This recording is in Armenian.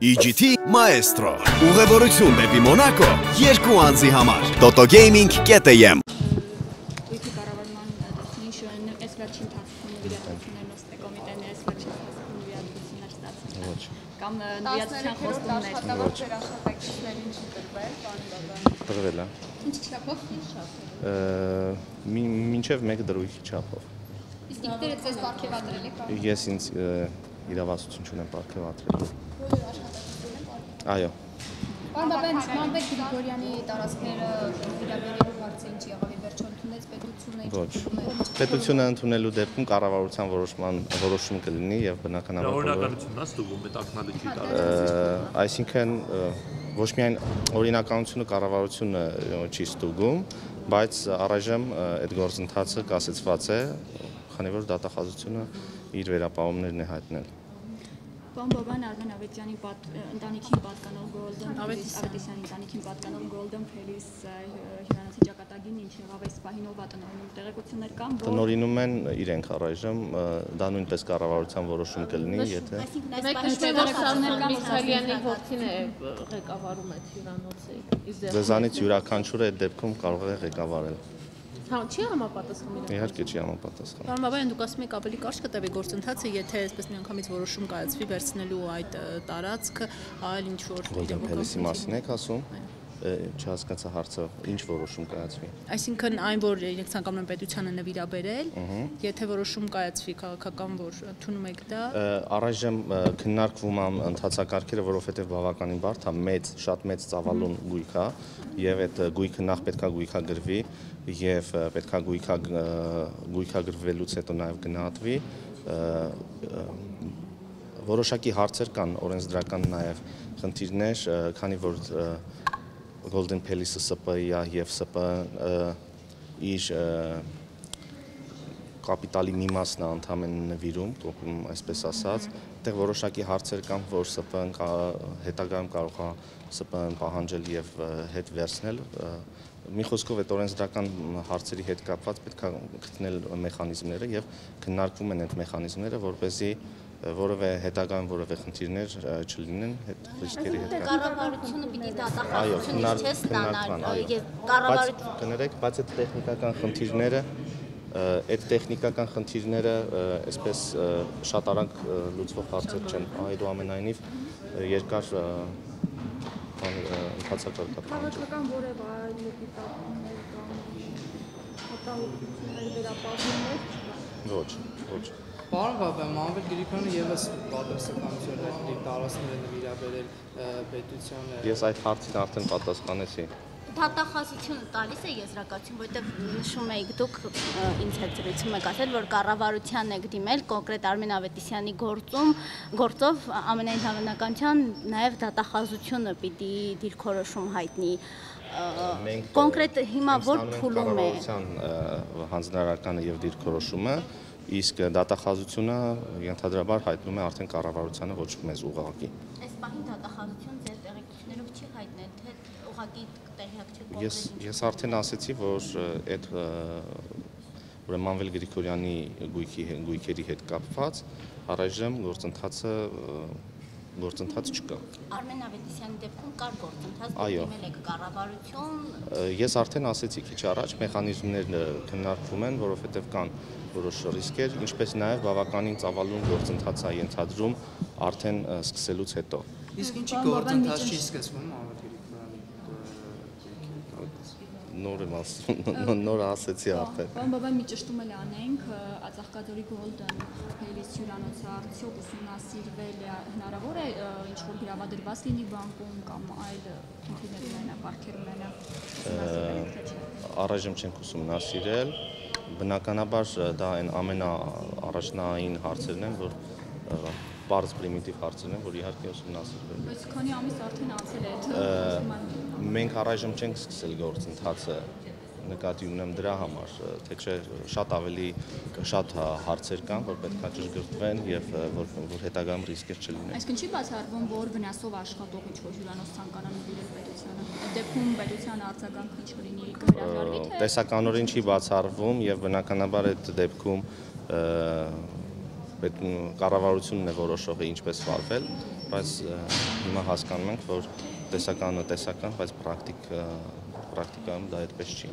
EGT Maestro ուղևորություն դեպի Մոնակո 2 անձի համար Totogaming.am Գույքի կառավարման դեսնեյշն այս վերջին ընթացքում նվիրատվություններն ըստ կոմիտեների այս վերջին ընթացքում նվիրատվություններ ստացել կամ նվիրատվության խոստումներ աշխատավարձեր աշխատակիցներին չի տրվել, պարոն Բաբան։ Տրվել է։ Ինչ չափով։ Մինչև 1 դրույթի չափով։ Իսկ ինքները ձեզ պարգևատրել եք։ Ես ինձ իրավասություն չունեմ պարգևատրել։ Բոլոր աշխատակիցներն են։ Այո։ Պարոն Բաբան, Մանվեր Գրիգորյանի տարածքները վերաբերելու հարցը ինչ եղավ, վերջո ընդունեց պետությունը։ Ոչ։ Պետությունը ընդունելու դեպքում կառավարության որոշում կլինի եւ բնականաբար օրինականությունն է ստուգում այդ ակնալիքի տարածքը։ Այսինքն ոչ միայն օրինականությունը կառավարությունը չի ստուգում, բայց առայժմ այդ գործընթացը կասեցված է, քանի որ դատախազությունը իր վերապահումներն է հայտնել։ Պարոն Բաբան, Արմեն Ավետյանի ընտանիքին պատկանող Ավետիսյանի ընտանիքին պատկանող Golden Palace հյուրանոցի ճակատագիրն ինչ եղավ այս պահին ով տնօրինում տեղեկություններ կան, որ տնօրինում են իրենք առայժմ, դա նույնպես կառավարության որոշում կլինի, եթե Միսալյանի որդին է ղեկավարում այդ հյուրանոցը։ ձեզանից յուրաքանչյուրը այդ դեպքում կարող է ղեկավարել։ Չի համապատասխանում։ Իհարկե չի համապատասխանում։ Պարոն Բաբայան, դուք ասում եք ավելի կարճ կտևի գործընթացը, եթե այսպես միանգամից որոշում կայացվի վերցնելու այդ տարածքը, այլ ինչ որ Golden Palace-ի մասին եք ասում։ Չհասկացա հարցը, ինչ որոշում կայացվի։ Այսինքն այն, որ իրենք ցանկանում են պետությանը նվիրաբերել, եթե որոշում կայացվի քաղաքական, որ ընդունում եք դա։ Առայժմ քննարկվում է ընթացակարգերը, որովհետև բավականին բարդ է, շատ մեծ ծավալուն գույք է, եւ այդ գույքը նախ պետքա գույքագրվի եւ պետքա գույքագրվելուց հետո նաեւ գնահատվի։ Որոշակի հարցեր կան, օրենսդրական նաեւ խնդիրներ, քանի որ Golden Palace-ը ՍՊ-ի է եւ ՍՊ-ը իր կապիտալի մի մասն է ընդհանրեն նվիրում, այսպես ասած, այդտեղ որոշակի հարցեր կան, որ ՍՊ-ն հետագայում կարող է ՍՊ-ն պահանջել եւ հետ վերցնել։ Մի խոսքով այդ օրենսդրական հարցերի հետ կապված պետք է գտնել մեխանիզմները եւ քննարկվում են այդ մեխանիզմները, որպեսզի որևէ հետագայում որևէ խնդիրներ չլինեն այդ ռիսկերի հետ կապված։ Կառավարությունը պիտի դատախազություն չէ ստանալ, եւ կառավարությունը կներեք, բայց այդ տեխնիկական խնդիրները այսպես շատ արագ լուծվող հարցեր չեն, այդուամենայնիվ երկար ընթացակարգ է։ Քաղաքական որևէ այլ դիտարկումներ կամ հատահություններ վերապահումներ։ Ոչ։ Պարոն Բաբան, Մանվեր Գրիգորյանը եւս պատասխանատվություն է իր տարածքները նվիրաբերել պետությանը։ Ես այդ հարցին արդեն պատասխանեցի։ Դատախազությունը տալիս է եզրակացություն, որտեղ նշում եք դուք ինձ հետ զրույցում եք ասել, որ կառավարությանն եք դիմել կոնկրետ Արմեն Ավետիսյանի գործով ամենայն հավանականության նաև դատախազությունը պիտի դիրքորոշում հայտնի։ Կոնկրետ հիմա որ փուլում է հանձնարարականը եւ դիրքորոշումը, իսկ դատախազությունը ենթադրաբար հայտնում է արդեն կառավարությանը ոչ մեզ ուղղակի։ Այս պահին դատախազություն ձեր տեղեկություններով չի հայտնել, թե ուղղակի տեղյակ չեք։ Ես արդեն ասացի, որ այդ Մանվել Գրիգորյանի գույքերի հետ կապված առայժմ գործընթաց չկա։ Արմեն Ավետիսյանի դեպքում կար գործընթաց, դիմել եք կառավարություն։ Ես արդեն ասեցի քիչ առաջ, մեխանիզմներ քննարկվում են, որովհետև կան որոշ ռիսկեր, ինչպես նաև բավականին ծավալուն գործընթաց է ենթադրում արդեն սկսելուց հետո։ Իսկ ինչի գործընթաց չի սկսվում, նոր ասեցի արդեն։ Պարոն Բաբան, մի ճշտում էլ անենք, Ծաղկաձորի Golden Palace հյուրանոցը արդյոք ուսումնասիրվել է, հնարավոր է ինչ-որ գրավադրված լինի բանկում կամ այլ խնդիրներ ունենա, պարգև ունենա։ Առայժմ չենք ուսումնասիրել, բնականաբար դա այն ամենաառաջնային հարցերն են, որ բարձ պրիմիտիվ հարցերն են, որ իհարկե ուսումնասիրվել։ Բայց քանի ամիս արդեն անցել է, մենք առայժմ չենք սկսել գործընթացը, նկատի ունեմ դրա համար, թեքշե շատ հարցեր կան, որ պետք է ճշգրտվեն եւ որ հետագայում ռիսկեր չլինեն։ Այսինքն չի բացառվում, որ վնասով աշխատող ինչ-որ հյուրանոց ցանկանա նվիրել պետությանը։ Այդ դեպքում պետության արձագանքը ինչ կլինի, կհրաժարվի թե։ Տեսականորեն չի բացառվում եւ բնականաբար այդ դեպքում կառավարությունն է որոշողը ինչպես վարվել բայց հիմա հասկանում ենք, որ տեսականն ու տեսական, բայց պրակտիկայում դա այդպես չի։